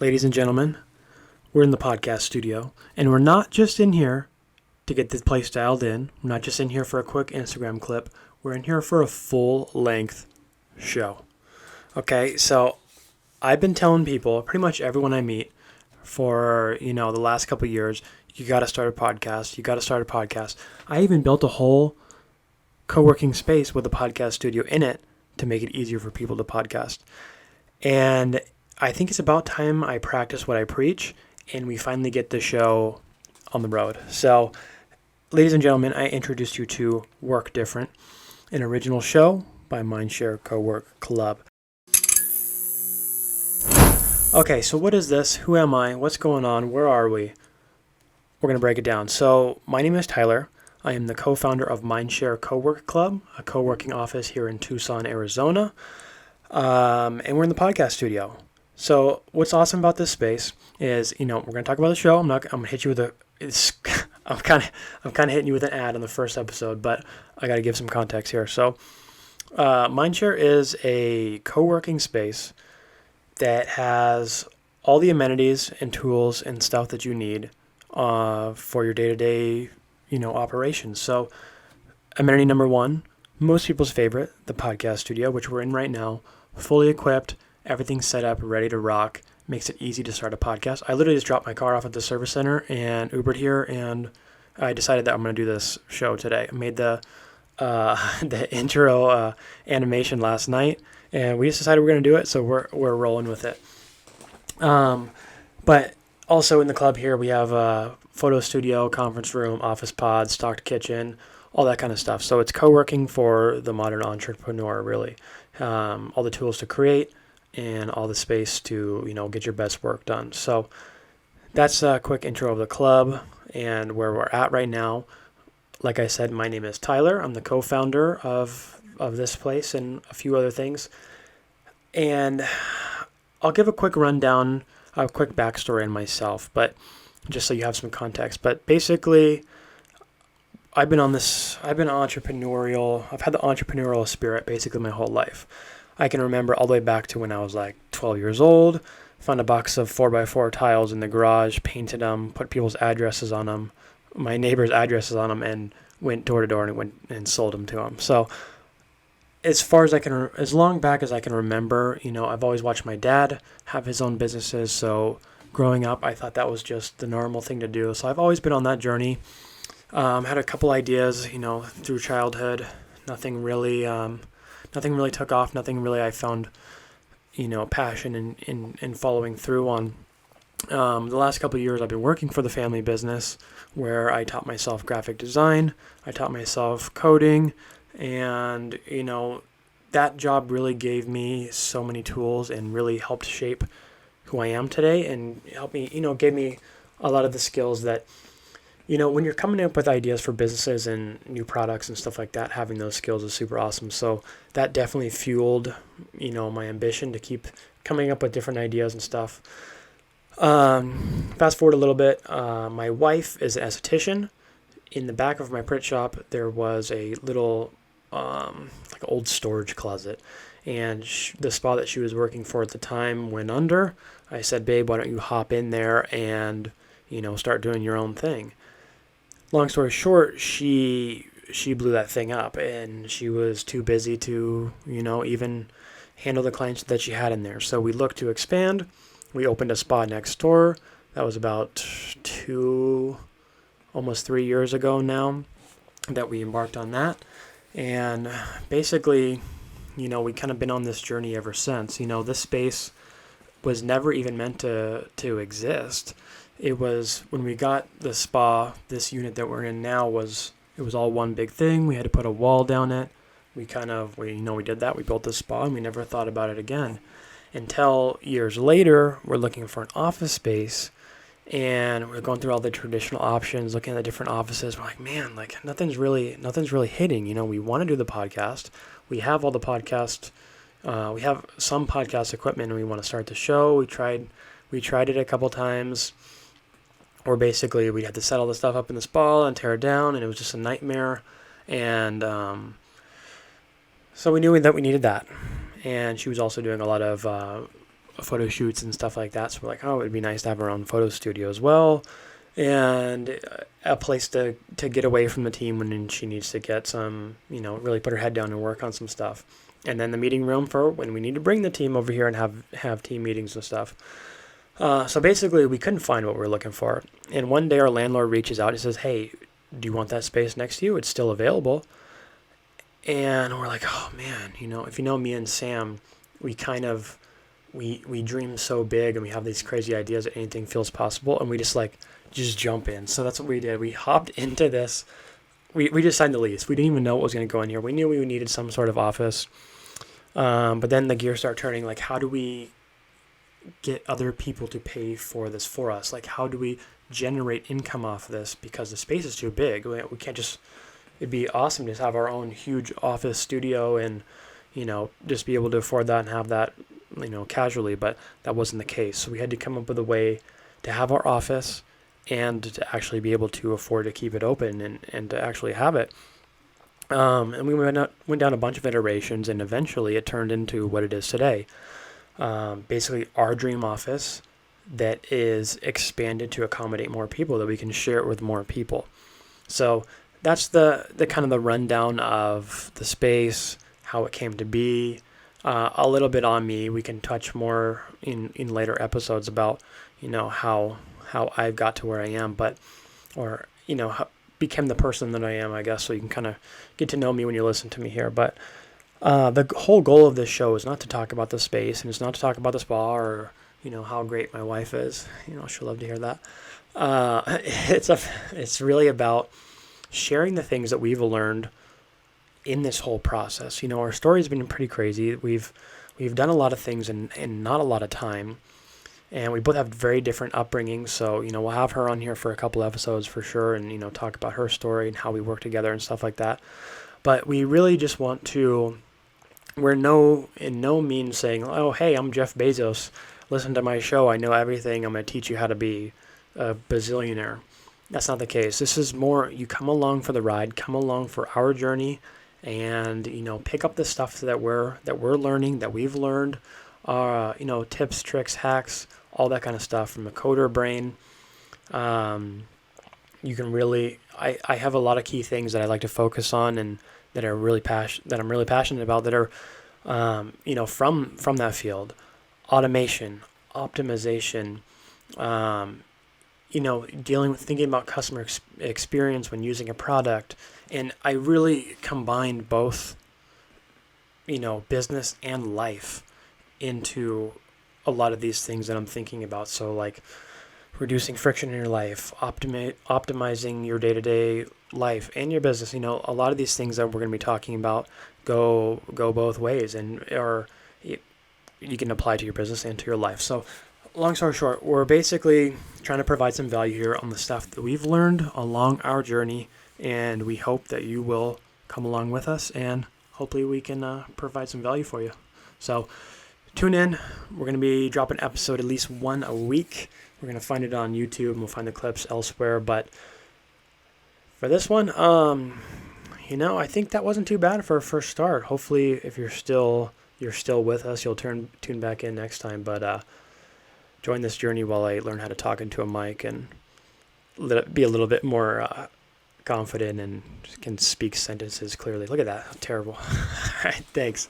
Ladies and gentlemen, we're in the podcast studio, and we're not just in here to get this place dialed in. We're not just in here for a quick Instagram clip. We're in here for a full-length show. Okay, so I've been telling people, pretty much everyone I meet, for the last couple of years, you got to start a podcast. You got to start a podcast. I even built a whole co-working space with a podcast studio in it to make it easier for people to podcast. And I think it's about time I practice what I preach, and we finally get the show on the road. So, ladies and gentlemen, I introduced you to WorkDifferent, an original show by MindShare Co-work Club. Okay, so what is this? Who am I? What's going on? Where are we? We're going to break it down. So, my name is Tyler. I am the co-founder of MindShare Co-work Club, a co-working office here in Tucson, Arizona. And we're in the podcast studio. So what's awesome about this space is, we're going to talk about the show. I'm going to hit you with I'm kind of hitting you with an ad on the first episode, but I got to give some context here. So, MindShare is a co-working space that has all the amenities and tools and stuff that you need, for your day-to-day, operations. So amenity number one, most people's favorite, the podcast studio, which we're in right now, fully equipped, everything's set up, ready to rock, makes it easy to start a podcast. I literally just dropped my car off at the service center and Ubered here, and I decided that I'm going to do this show today. I made the intro animation last night, and we just decided we're going to do it, so we're rolling with it. But also in the club here, we have a photo studio, conference room, office pod, stocked kitchen, all that kind of stuff. So it's co-working for the modern entrepreneur, really. All the tools to create and all the space to, get your best work done. So that's a quick intro of the club and where we're at right now. Like I said, my name is Tyler. I'm the co-founder of this place and a few other things. And I'll give a quick rundown, a quick backstory on myself, but just so you have some context. But basically, I've been entrepreneurial. I've had the entrepreneurial spirit basically my whole life. I can remember all the way back to when I was like 12 years old, found a box of 4x4 tiles in the garage, painted them, put people's addresses on them, my neighbors' addresses on them, and went door to door and went and sold them to them. So as long back as I can remember, I've always watched my dad have his own businesses. So growing up, I thought that was just the normal thing to do. So I've always been on that journey. Had a couple ideas, through childhood. Nothing really took off. Nothing really I found, passion in following through on. The last couple of years, I've been working for the family business where I taught myself graphic design. I taught myself coding, and that job really gave me so many tools and really helped shape who I am today, and helped me, gave me a lot of the skills that. When you're coming up with ideas for businesses and new products and stuff like that, having those skills is super awesome. So that definitely fueled, my ambition to keep coming up with different ideas and stuff. Fast forward a little bit. My wife is an esthetician. In the back of my print shop, there was a little, old storage closet. And the spa that she was working for at the time went under. I said, babe, why don't you hop in there and, start doing your own thing. Long story short, she blew that thing up, and she was too busy to, even handle the clients that she had in there. So we looked to expand. We opened a spa next door. That was about almost 3 years ago now that we embarked on that. And basically, we kind of been on this journey ever since. This space was never even meant to exist. It was when we got the spa, this unit that we're in now it was all one big thing. We had to put a wall down it. We did that. We built the spa, and we never thought about it again until years later. We're looking for an office space, and we're going through all the traditional options, looking at the different offices. We're like, man, nothing's really hitting. We want to do the podcast. We have all the podcast. We have some podcast equipment, and we want to start the show. We tried it a couple times. Or basically, we had to set all the stuff up in the spa and tear it down, and it was just a nightmare. And so we knew that we needed that. And she was also doing a lot of photo shoots and stuff like that. So we're like, oh, it'd be nice to have our own photo studio as well, and a place to get away from the team when she needs to get some, really put her head down and work on some stuff. And then the meeting room for when we need to bring the team over here and have team meetings and stuff. So basically, we couldn't find what we were looking for. And one day our landlord reaches out and says, hey, do you want that space next to you? It's still available. And we're like, oh man, if you know me and Sam, we kind of, we dream so big and we have these crazy ideas that anything feels possible. And we just jump in. So that's what we did. We hopped into this. We just signed the lease. We didn't even know what was going to go in here. We knew we needed some sort of office. But then the gears start turning, like, how do we get other people to pay for this for us? Like, how do we generate income off of this? Because the space is too big. We can't just, it'd be awesome to have our own huge office studio and, just be able to afford that and have that, casually, but that wasn't the case. So we had to come up with a way to have our office and to actually be able to afford to keep it open and to actually have it. And we went down a bunch of iterations, and eventually it turned into what it is today. Basically our dream office that is expanded to accommodate more people, that we can share it with more people. So that's the kind of the rundown of the space, how it came to be, a little bit on me. We can touch more in later episodes about, how I got to where I am, how became the person that I am, I guess, so you can kind of get to know me when you listen to me here. But the whole goal of this show is not to talk about the space, and it's not to talk about the spa or, how great my wife is. She'll love to hear that. It's really about sharing the things that we've learned in this whole process. Our story's been pretty crazy. We've done a lot of things in not a lot of time. And we both have very different upbringings, so, we'll have her on here for a couple episodes for sure and, talk about her story and how we work together and stuff like that. But we really just want to, we're in no means saying, oh, hey, I'm Jeff Bezos. Listen to my show. I know everything. I'm going to teach you how to be a bazillionaire. That's not the case. This is more, you come along for the ride, come along for our journey, and, pick up the stuff that we're learning, that we've learned, tips, tricks, hacks, all that kind of stuff from the coder brain. You can really, I have a lot of key things that I like to focus on and that I'm really passionate about that are, from that field. Automation, optimization, thinking about customer experience when using a product. And I really combined both, business and life into a lot of these things that I'm thinking about. So like reducing friction in your life, optimizing your day-to-day life and your business. A lot of these things that we're going to be talking about go both ways, or you can apply to your business and to your life. So long story short, we're basically trying to provide some value here on the stuff that we've learned along our journey, and we hope that you will come along with us, and hopefully we can provide some value for you. So tune in. We're going to be dropping an episode at least one a week. We're going to find it on YouTube, and we'll find the clips elsewhere. But for this one, I think that wasn't too bad for a first start. Hopefully, if you're still with us, you'll tune back in next time. But join this journey while I learn how to talk into a mic and be a little bit more confident and can speak sentences clearly. Look at that. Terrible. All right. Thanks.